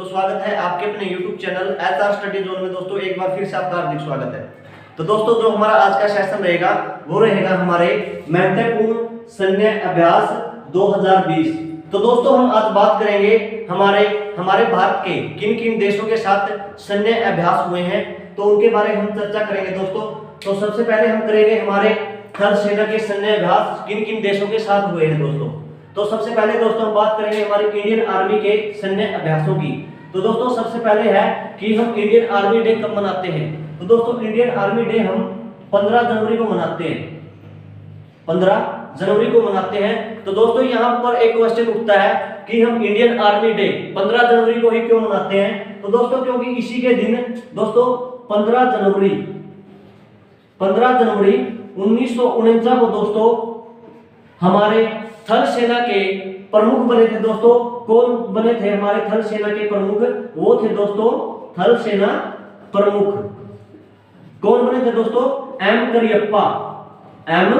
स्वागत है आपके अपने YouTube channel SR study zone में। दोस्तों एक बार फिर से आपका हार्दिक स्वागत है। तो दोस्तों जो हमारा आज का सेशन रहेगा वो रहेगा हमारे महत्वपूर्ण सैन्य अभ्यास 2020। तो दोस्तों हम आज बात करेंगे हमारे भारत के किन किन देशों के साथ सैन्य अभ्यास हुए हैं, तो उनके बारे में हम चर्चा करेंगे दोस्तों। तो सबसे पहले हम करेंगे हमारे थल सेना के सैन्य अभ्यास किन किन देशों के साथ हुए हैं दोस्तों। तो सबसे पहले दोस्तों हम बात करेंगे हमारी इंडियन आर्मी के सैन्य अभ्यासों की। तो दोस्तों सबसे पहले है कि हम इंडियन आर्मी डे कब मनाते हैं। तो दोस्तों इंडियन आर्मी डे हम 15 जनवरी को मनाते हैं, 15 जनवरी को मनाते हैं। तो दोस्तों यहाँ पर एक क्वेश्चन उठता है कि हम इंडियन आर्मी डे 15 जनवरी को ही क्यों मनाते हैं। तो दोस्तों क्योंकि इसी के दिन दोस्तों 15 जनवरी 1949 को दोस्तों हमारे थल सेना के प्रमुख बने थे दोस्तों। कौन बने थे हमारे थल सेना के प्रमुख? वो थे दोस्तों थल सेना प्रमुख। कौन बने थे दोस्तों? एम करियप्पा। एम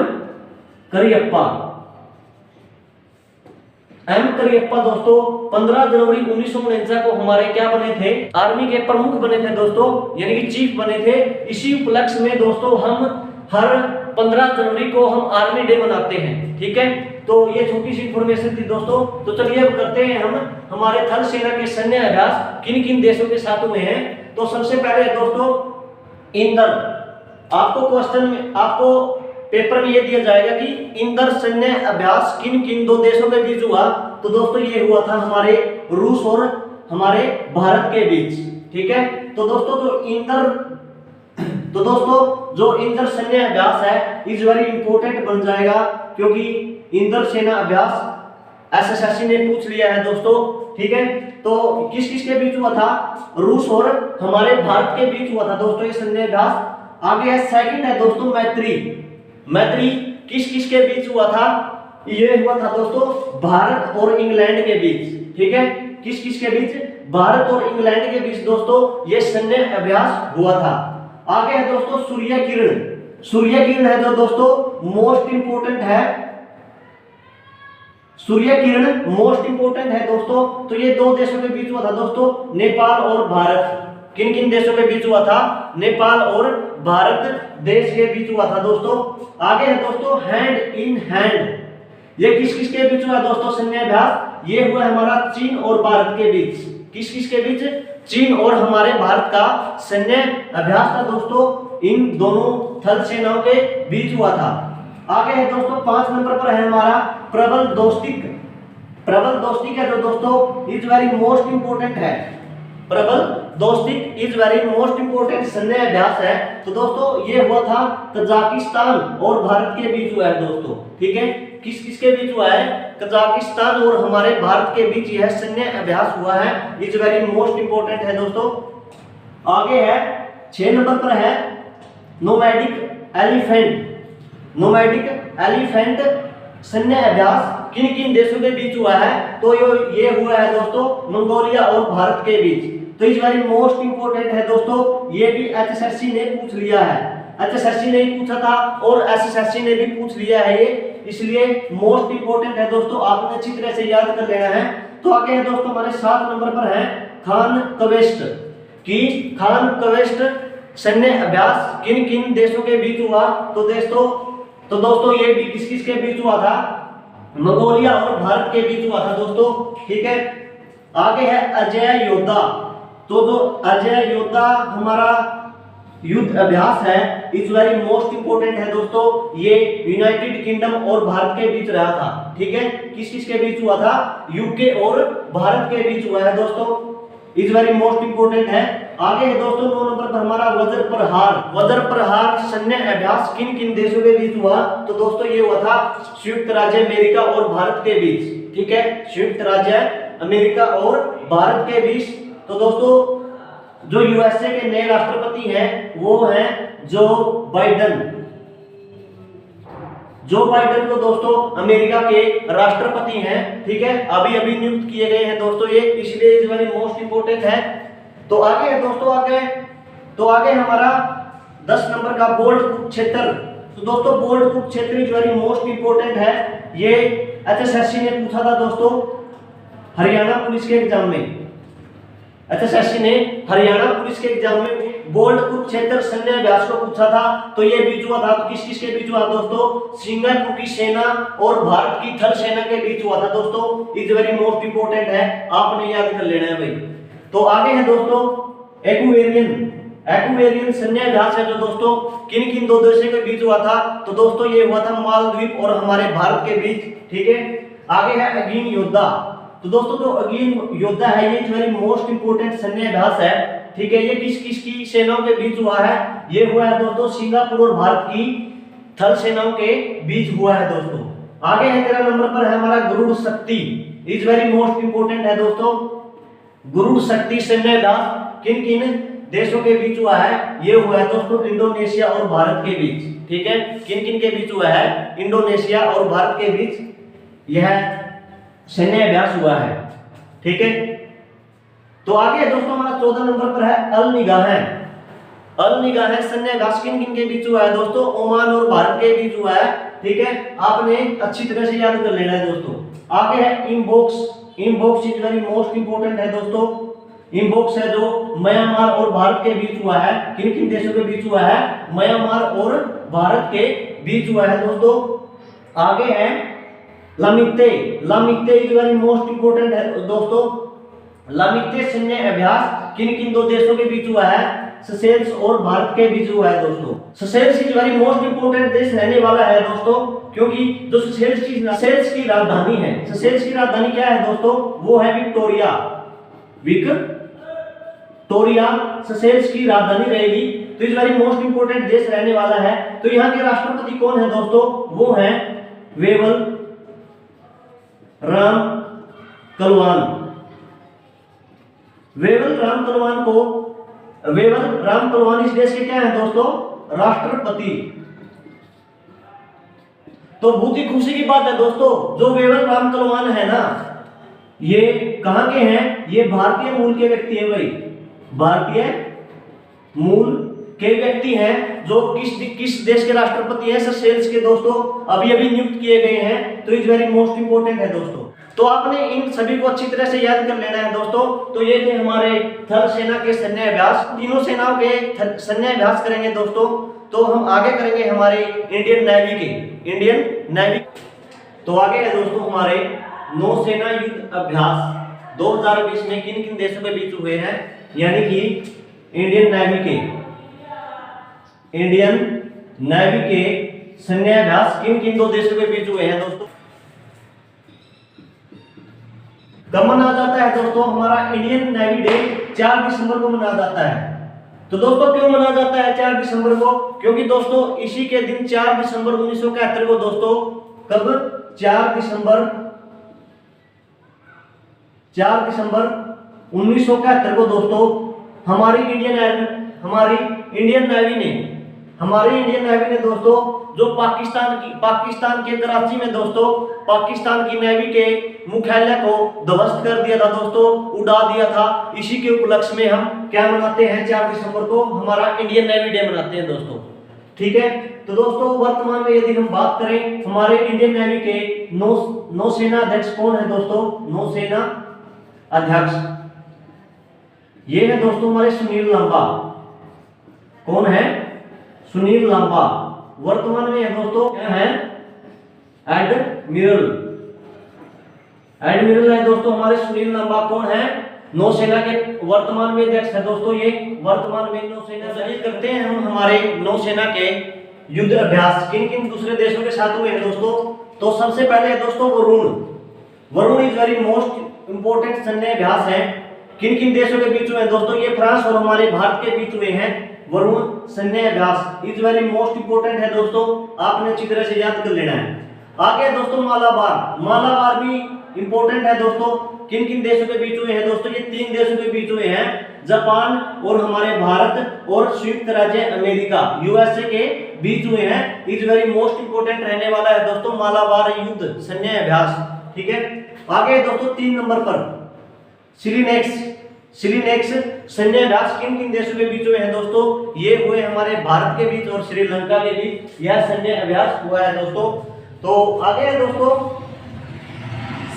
करियप्पा दोस्तों 15 जनवरी 1949 को हमारे क्या बने थे? आर्मी के प्रमुख बने थे दोस्तों, यानी कि चीफ बने थे। इसी उपलक्ष्य में दोस्तों हम हर 15 जनवरी को हम आर्मी डे मनाते हैं, ठीक है। तो ये छोटी सी इंफॉर्मेशन थी दोस्तों। तो चलिए अब करते हैं हम हमारे थल सेना के सैन्य अभ्यास किन किन देशों के साथ हुए हैं। तो सबसे पहले दोस्तों इंदर, आपको क्वेश्चन में आपको पेपर में ये दिया जाएगा कि इंदर सैन्य अभ्यास किन किन दो देशों के बीच हुआ। तो दोस्तों ये हुआ था हमारे रूस और हमारे भारत के बीच, ठीक है। तो दोस्तों जो इंदर सैन्य अभ्यास है इज वेरी इंपॉर्टेंट बन जाएगा, क्योंकि इंदर सेना अभ्यास एसएससी ने पूछ लिया है दोस्तों, ठीक है। तो किस किस के बीच हुआ था? रूस और हमारे भारत के बीच हुआ था दोस्तों ये सैन्य अभ्यास। आगे है सेकंड है दोस्तों मैत्री किस किस के बीच हुआ था? ये हुआ था दोस्तों भारत और इंग्लैंड के बीच, ठीक है। किस किस के बीच? भारत और इंग्लैंड के बीच दोस्तों ये सैन्य अभ्यास हुआ था। आगे है दोस्तों सूर्य किरण है जो दोस्तों मोस्ट इंपोर्टेंट है। सूर्य किरण मोस्ट इंपोर्टेंट है दोस्तों। तो ये दो देशों के बीच हुआ था दोस्तों, नेपाल और भारत। किन किन देशों के बीच हुआ था? नेपाल और भारत देश के बीच हुआ था दोस्तों। आगे है दोस्तों हैंड इन हैंड, ये किस किस के बीच हुआ दोस्तों सैन्य अभ्यास? ये हुआ हमारा चीन और भारत के बीच। किस किस के बीच? चीन और हमारे भारत का सैन्य अभ्यास था दोस्तों, इन दोनों थल सेनाओं के बीच हुआ था। आगे है दोस्तों 5 नंबर पर है हमारा प्रबल दोस्तिक है जो दोस्तों इज वेरी मोस्ट इंपोर्टेंट है। प्रबल दोस्तिक इज वेरी मोस्ट इंपोर्टेंट सैन्य अभ्यास है। तो दोस्तों ये हुआ था कजाकिस्तान और भारत के बीच हुआ है दोस्तों, ठीक है। किस किस के बीच हुआ है? कजाकिस्तान और हमारे भारत के बीच यह सैन्य अभ्यास हुआ है, इज वेरी मोस्ट इंपोर्टेंट है दोस्तों। आगे है 6 नंबर पर है नोमैडिक एलिफेंट सैन्य अभ्यास किन किन देशों के बीच हुआ है? तो ये हुआ है दोस्तों मंगोलिया और भारत के बीच। तो इज वेरी मोस्ट इंपोर्टेंट है दोस्तों, ये भी एचएसएससी ने पूछ लिया है। एचएसएससी ने पूछा था और एसएससी ने भी पूछ लिया है, ये इसलिए मोस्ट इंपोर्टेंट है दोस्तों, आपने अच्छी तरह से याद कर लेना है। तो आगे है दोस्तों हमारे 7 नंबर पर है खान कवेस्ट सैन्य अभ्यास किन किन देशों के बीच हुआ। तो दोस्तों ये भी किस किस के बीच हुआ था? मंगोलिया और भारत के बीच हुआ था दोस्तों, ठीक है। आगे है अजय योद्धा। तो जो अजय योद्धा हमारा युद्ध अभ्यास है इज वेरी मोस्ट इंपोर्टेंट है दोस्तों, ये यूनाइटेड किंगडम और भारत के बीच रहा था, ठीक है। किस किस के बीच हुआ था? यूके और भारत के बीच हुआ है दोस्तों, इज वेरी मोस्ट इंपोर्टेंट है। आगे है दोस्तों 9 नंबर पर हमारा वज्र प्रहार सैन्य अभ्यास किन किन देशों के बीच हुआ। तो दोस्तों ये हुआ था संयुक्त राज्य अमेरिका और भारत के बीच, ठीक है। संयुक्त राज्य अमेरिका और भारत के बीच। तो दोस्तों जो यूएसए के नए राष्ट्रपति हैं वो हैं जो बाइडेन को दोस्तों अमेरिका के राष्ट्रपति हैं, ठीक है। अभी नियुक्त किए गए हैं दोस्तों ये, इसलिए इज वेरी मोस्ट इंपोर्टेंट है। तो आगे है दोस्तों आगे हमारा 10 नंबर का बोल्ड कुरुक्षेत्र। तो दोस्तों bold Kurukshetra is very most important है, ये एचएसएससी ने पूछा था दोस्तों हरियाणा पुलिस के एग्जाम में। एसएससी ने हरियाणा पुलिस के एग्जाम में बोल्ड कुरुक्षेत्र सैन्य अभ्यास को पूछा था। तो ये बीच हुआ था, तो किस किस के बीच हुआ दोस्तों? सिंगापुर की सेना और भारत की थल सेना के बीच हुआ था दोस्तों। इज वेरी मोस्ट इंपोर्टेंट है, आपने याद कर लेना है भाई। तो आगे है दोस्तों एक्वेरियन सैन्य अभ्यास है जो दोस्तों किन किन दो देशों के बीच हुआ था? तो दोस्तों ये हुआ था मालदीव और हमारे भारत के बीच, ठीक है। आगे है अगेन योद्धा। तो दोस्तों जो अगेन योद्धा है ये वेरी मोस्ट इंपोर्टेंट सैन्य अभ्यास है, ठीक है। ये किस किस की सेनाओं के बीच हुआ है? ये हुआ है दोस्तों सिंगापुर और भारत की थल सेनाओं के बीच हुआ है दोस्तों। आगे है 13 नंबर पर है हमारा गरुड़ शक्ति, इज वेरी मोस्ट इंपोर्टेंट है दोस्तों। गरुड़ शक्ति सैन्य अभ्यास किन किन देशों के बीच हुआ है? ये हुआ है दोस्तों इंडोनेशिया और भारत के बीच, ठीक है। किन किन के बीच हुआ है? इंडोनेशिया और भारत के बीच यह सैन्य अभ्यास हुआ है, ठीक है। तो आगे दोस्तों हमारा 14 नंबर पर है अल निगाह सैन्य अभ्यास किन किन के बीच हुआ है दोस्तों? ओमान और भारत के बीच हुआ है, ठीक है। आपने अच्छी तरह से याद कर लेना है दोस्तों। आगे है इम्बोक्स इज वेरी मोस्ट इंपोर्टेंट है दोस्तों। इम्बोक्स है जो म्यांमार और भारत के बीच हुआ है। किन किन देशों के बीच हुआ है? म्यांमार और भारत के बीच हुआ है दोस्तों। आगे है लामित्ते इज वेरी मोस्ट इंपोर्टेंट है दोस्तों। लामित्ते सैन्य अभ्यास किन किन दो देशों के बीच हुआ है? सेशेल्स और भारत के बीच हुआ है दोस्तों। Seychelles is very most important देश रहने वाला है दोस्तों, क्योंकि जो सेशेल्स की राजधानी है, सेशेल्स की राजधानी क्या है दोस्तों? वो है विक्टोरिया सेशेल्स की राजधानी रहेगी। तो इज वेरी मोस्ट इंपोर्टेंट देश रहने वाला है। तो यहाँ के राष्ट्रपति कौन है दोस्तों? वो है वेवल राम कलवान इस देश के क्या है दोस्तों? राष्ट्रपति। तो बहुत ही खुशी की बात है दोस्तों, जो वेवल राम कलवान है ना, ये कहां के हैं? ये भारतीय मूल के व्यक्ति हैं भाई, भारतीय मूल के व्यक्ति हैं जो किस देश के राष्ट्रपति हैं? सेशेल्स के दोस्तों, अभी नियुक्त किए गए हैं। तो इज वेरी मोस्ट इंपोर्टेंट है दोस्तों। तो आपने इन सभी को अच्छी तरह से याद कर लेना है दोस्तों। तो ये थे हमारे थल सेना के सैन्य अभ्यास, तीनों सेनाओं के सैन्य अभ्यास करेंगे दोस्तों। तो हम आगे करेंगे हमारे इंडियन नेवी। तो आगे है दोस्तों हमारे नौसेना युद्ध अभ्यास 2020 में किन किन देशों के बीच हुए हैं? यानी कि इंडियन नेवी के सैन्य अभ्यास किन किन दो देशों के बीच हुए हैं दोस्तों? कब मनाया जाता है दोस्तों? हमारा इंडियन नेवी डे 4 दिसंबर को मनाया जाता है। तो दोस्तों क्यों मनाया जाता है 4 दिसंबर को? क्योंकि दोस्तों इसी के दिन 4 दिसंबर 1971 को दोस्तों, कब? 4 दिसंबर 1971 को दोस्तों हमारी इंडियन नेवी ने दोस्तों जो पाकिस्तान के कराची में दोस्तों पाकिस्तान की नेवी के मुख्यालय को ध्वस्त कर दिया था दोस्तों, उड़ा दिया था। इसी के उपलक्ष्य में हम क्या मनाते हैं? 4 दिसंबर को हमारा इंडियन नेवी डे मनाते हैं दोस्तों, ठीक है। तो दोस्तों वर्तमान में यदि हम बात करें हमारे इंडियन नेवी के नौसेना अध्यक्ष कौन है दोस्तों? नौसेना अध्यक्ष ये है दोस्तों हमारे सुनील लांबा। कौन है? सुनील लांबा। वर्तमान में है दोस्तों क्या है? एडमिरल है दोस्तों हमारे सुनील लांबा। कौन है? नौसेना के वर्तमान में अध्यक्ष है दोस्तों। ये वर्तमान में नौसेना शहीद करते हैं हम हमारे नौसेना के युद्ध अभ्यास किन किन दूसरे देशों के साथ हुए हैं दोस्तों? तो सबसे पहले है दोस्तों Varun is very most important सैन्य अभ्यास है। किन किन देशों के बीच हुए हैं दोस्तों? ये फ्रांस और हमारे भारत के बीच हुए हैं। वरुण सैन्य अभ्यास इज वेरी मोस्ट इंपोर्टेंट है दोस्तों, आपने अच्छी तरह से याद कर लेना है। आगे दोस्तों मालाबार भी इंपोर्टेंट है दोस्तों। किन किन देशों के बीच हुए हैं दोस्तों? ये 3 देशों के बीच हुए हैं, जापान और हमारे भारत और संयुक्त राज्य अमेरिका यूएसए के बीच हुए हैं। इज वेरी मोस्ट इंपोर्टेंट रहने वाला है दोस्तों मालाबार युद्ध सैन्य अभ्यास, ठीक है। आगे दोस्तों 3 नंबर पर सिलिनेक्स सैन्य अभ्यास किन किन देशों के बीच हुए हैं दोस्तों? ये हुए हमारे भारत के बीच और श्रीलंका के बीच यह सैन्य अभ्यास हुआ है दोस्तों। तो आगे है दोस्तों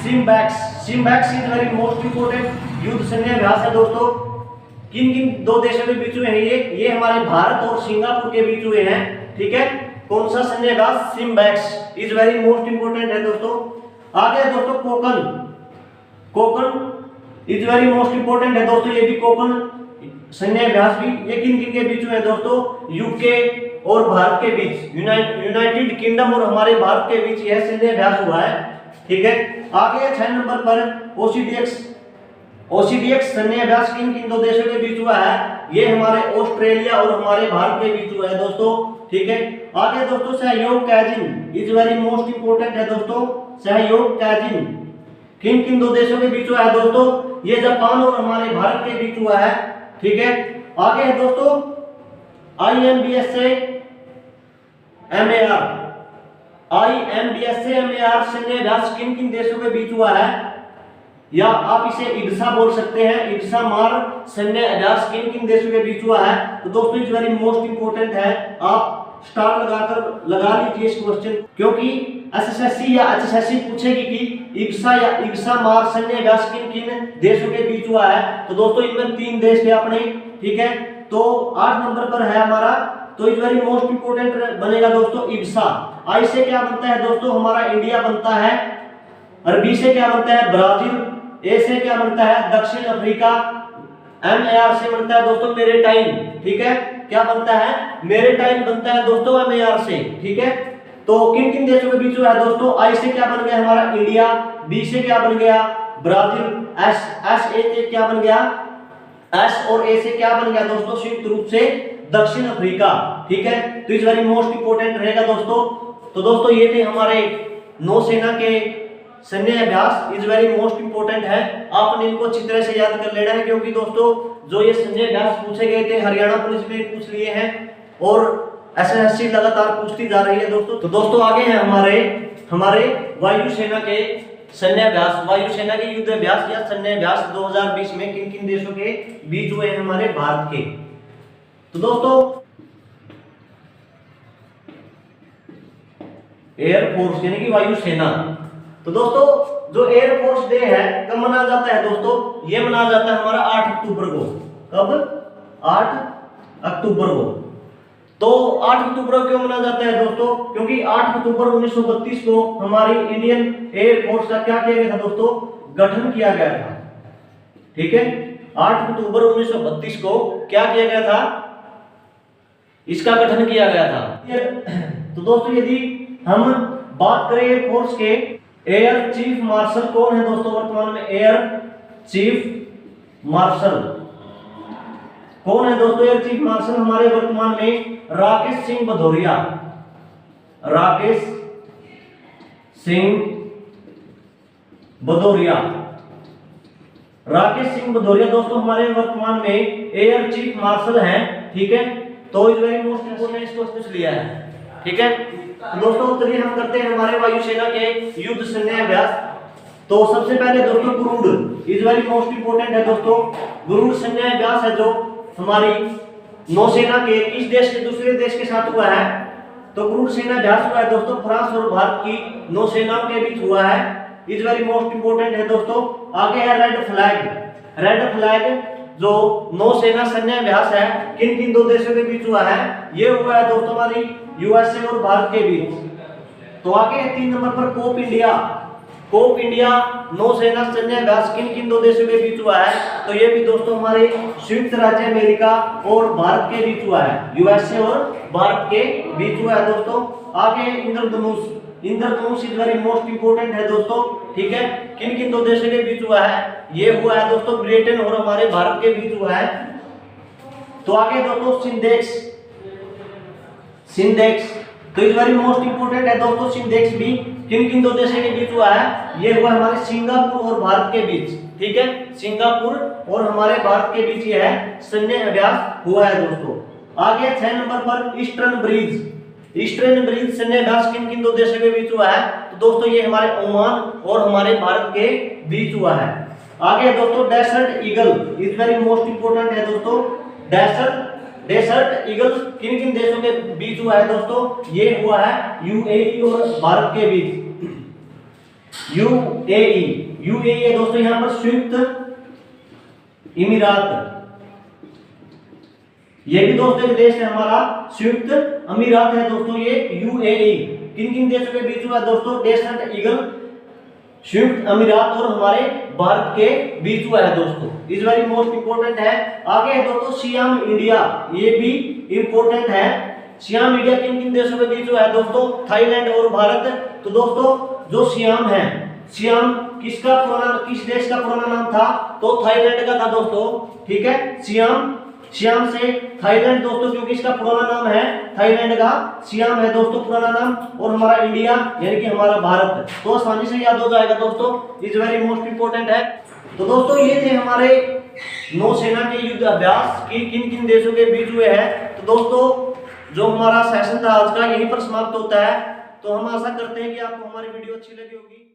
SIMBEX is very most important युद्ध सैन्य अभ्यास है दोस्तों, किन किन दो देशों के बीच हुए हैं ये हमारे भारत और सिंगापुर के बीच हुए हैं। ठीक है, कौन सा सैन्य अभ्यास? SIMBEX is very most important है दोस्तों। आगे दोस्तों Konkan is very most important है दोस्तों, ये भी कोकन सैन्य अभ्यास भी, ये किन किन के बीच में है दोस्तों? यूके और भारत के बीच, यूनाइटेड किंगडम और हमारे भारत के बीच यह सैन्य अभ्यास हुआ है। ठीक है, आगे 6 नंबर पर ओसीडीएक्स सैन्य अभ्यास किन किन दो देशों के बीच हुआ है? ये हमारे ऑस्ट्रेलिया और हमारे भारत के बीच हुआ है दोस्तों। ठीक है, आगे दोस्तों सहयोग कैजिन इज वेरी मोस्ट इंपोर्टेंट है दोस्तों। सहयोग कैजिन किन किन दो देशों के बीच हुआ है दोस्तों? ये जापान और हमारे भारत के बीच हुआ है। ठीक है, आगे है दोस्तों आईएमबीएसए एमएआर सैन्य अभ्यास किन किन देशों के बीच हुआ है? या आप इसे इब्सा बोल सकते हैं, इब्सा मार सैन्य अभ्यास किन किन देशों के बीच हुआ है? तो दोस्तों इज वेरी मोस्ट इंपोर्टेंट है, आप स्टार लगाकर लगा लीजिए इस क्वेश्चन, क्योंकि एसएससी या एचएससी पूछेगी कि इब्सा या इब्सा मार सैन्य अभ्यास किन किन देशों के बीच हुआ है। तो दोस्तों इनमें 3 देश थे अपने। ठीक है, तो 8 नंबर पर है हमारा, तो इज वेरी मोस्ट इंपोर्टेंट बनेगा दोस्तों इब्सा। आई से क्या बनता है दोस्तों? हमारा इंडिया बनता है। और बी से क्या बनता है? ब्राजील। ए से क्या बनता है? दक्षिण अफ्रीका। एमएआर से बनता है दोस्तों मेरिटाइम। ठीक है, क्या बनता है? मेरिटाइम बनता है दोस्तों एमएआर से। ठीक है, तो किन किन देशों के बीच हुआ है दोस्तों? आई से क्या बन गया हमारा? इंडिया। बी से क्या बन गया? ब्राजील। एस ए से क्या बन गया? एस और ए से क्या बन गया दोस्तों? संयुक्त रूप से दक्षिण अफ्रीका। ठीक है, तो इज वेरी मोस्ट इंपोर्टेंट रहेगा दोस्तों। तो दोस्तों ये थे हमारे नौसेना के सैन्य अभ्यास, इज वेरी मोस्ट इंपोर्टेंट है, आपने इनको अच्छी तरह से याद कर लेना है, क्योंकि दोस्तों जो ये सैन्य अभ्यास पूछे गए थे हरियाणा पुलिस में पूछ लिए हैं और एसएससी लगातार पूछती जा रही है दोस्तों। तो दोस्तों आगे हैं हमारे वायुसेना के सैन्य अभ्यास, वायुसेना के युद्ध अभ्यास या सैन्य अभ्यास 2020 में किन किन देशों के बीच हुए हैं? हमारे भारत के। तो दोस्तों एयरफोर्स यानी कि वायुसेना, तो दोस्तों जो एयरफोर्स डे है कब मनाया जाता है दोस्तों? ये मनाया जाता है हमारा 8 अक्टूबर को। कब? 8 अक्टूबर को। तो 8 अक्टूबर क्यों मनाया जाता है दोस्तों? क्योंकि 8 अक्टूबर 1932 को हमारी इंडियन एयरफोर्स का क्या किया गया था दोस्तों? गठन किया गया था। ठीक है, 8 अक्टूबर 1932 को क्या किया गया था? इसका गठन किया गया था। तो दोस्तों यदि हम बात करें एयरफोर्स के, एयर चीफ मार्शल कौन है दोस्तों वर्तमान में? एयर चीफ मार्शल कौन है दोस्तों? एयर चीफ मार्शल हमारे वर्तमान में राकेश सिंह भदौरिया। राकेश सिंह भदौरिया, राकेश सिंह भदौरिया दोस्तों हमारे वर्तमान में एयर चीफ मार्शल हैं। ठीक है, तो इज वेरी मोस्ट इंपोर्टेंट, इसको पूछ लिया है। ठीक है दोस्तों, चलिए हम करते हैं हमारे वायुसेना के युद्ध सैन्य अभ्यास। तो सबसे पहले दोस्तों Garuda is very most important है दोस्तों। गरुड़ सैन्य अभ्यास है जो हमारी नौसेना के किस देश के दूसरे देश के साथ हुआ है? तो गरुड़ सैन्य अभ्यास हुआ है दोस्तों फ्रांस और भारत की नौसेनाओं के बीच हुआ है। इज वेरी मोस्ट इंपोर्टेंट है दोस्तों। आगे है रेड फ्लैग। रेड फ्लैग जो नौसेना सैन्य अभ्यास है किन किन दो देशों के बीच हुआ है? ये हुआ है दोस्तों हमारी यूएसए और भारत के बीच। तो आगे है 3 नंबर पर कोप इंडिया। कोप इंडिया नौसेना सैन्य अभ्यास किन किन दो देशों के बीच हुआ है? तो ये भी दोस्तों हमारे संयुक्त राज्य अमेरिका और भारत के बीच हुआ है, यूएसए और भारत के बीच हुआ है दोस्तों। आगे इंद्रधनुष। इंद्रधनुष इज वेरी मोस्ट इंपोर्टेंट है दोस्तों। ठीक है, किन किन दो देशों के बीच हुआ है? ये हुआ है दोस्तों ब्रिटेन और हमारे भारत के बीच हुआ है। तो आगे दोस्तों सिंडेक्स। सिंडेक्स तो इज वेरी मोस्ट इंपोर्टेंट है दोस्तों। सिंडेक्स भी किन किन दो देशों के बीच हुआ है? ये हुआ हमारे सिंगापुर और भारत के बीच। ठीक है, सिंगापुर और हमारे भारत के बीच ये है सैन्य अभ्यास हुआ है दोस्तों। आगे 6 नंबर पर ईस्टर्न ब्रिज। ईस्टर्न ब्रिज सैन्य अभ्यास किन किन दो देशों के बीच हुआ है? तो दोस्तों ये हमारे ओमान और हमारे भारत के बीच हुआ है। आगे दोस्तों desert eagle is very most important है दोस्तों। डेजर्ट ईगल किन किन देशों के बीच हुआ है दोस्तों? ये हुआ है यूएई और भारत के बीच। यूएई है दोस्तों यहाँ पर संयुक्त अमीरात। ये भी दोस्तों एक देश है हमारा संयुक्त अमीरात है दोस्तों, ये यूएई। किन किन देशों के बीच हुआ दोस्तों? डेसेंट ईगल संयुक्त अमीरात और हमारे भारत के बीच हुआ है दोस्तों। इस वेरी मोस्ट इंपोर्टेंट है। आगे है दोस्तों सियाम इंडिया, ये भी इंपोर्टेंट है। सियाम इंडिया किन किन देशों के बीच हुआ है दोस्तों? थाईलैंड और भारत। तो दोस्तों जो सियाम है, सियाम किस देश का पुराना नाम था? तो थाईलैंड का था दोस्तों, ठीक है। सियाम से थाईलैंड दोस्तों, क्योंकि इसका पुराना नाम है थाईलैंड का सियाम है दोस्तों पुराना नाम, और हमारा इंडिया यानी कि हमारा भारत, तो आसानी से याद हो जाएगा दोस्तों। इज वेरी मोस्ट इंपोर्टेंट है। तो दोस्तों ये थे हमारे नौसेना के युद्ध अभ्यास कि किन किन देशों के बीच हुए हैं। तो दोस्तों जो हमारा सेशन था आज का यहीं पर समाप्त होता है। तो हम आशा करते हैं कि आपको हमारी वीडियो अच्छी लगी होगी।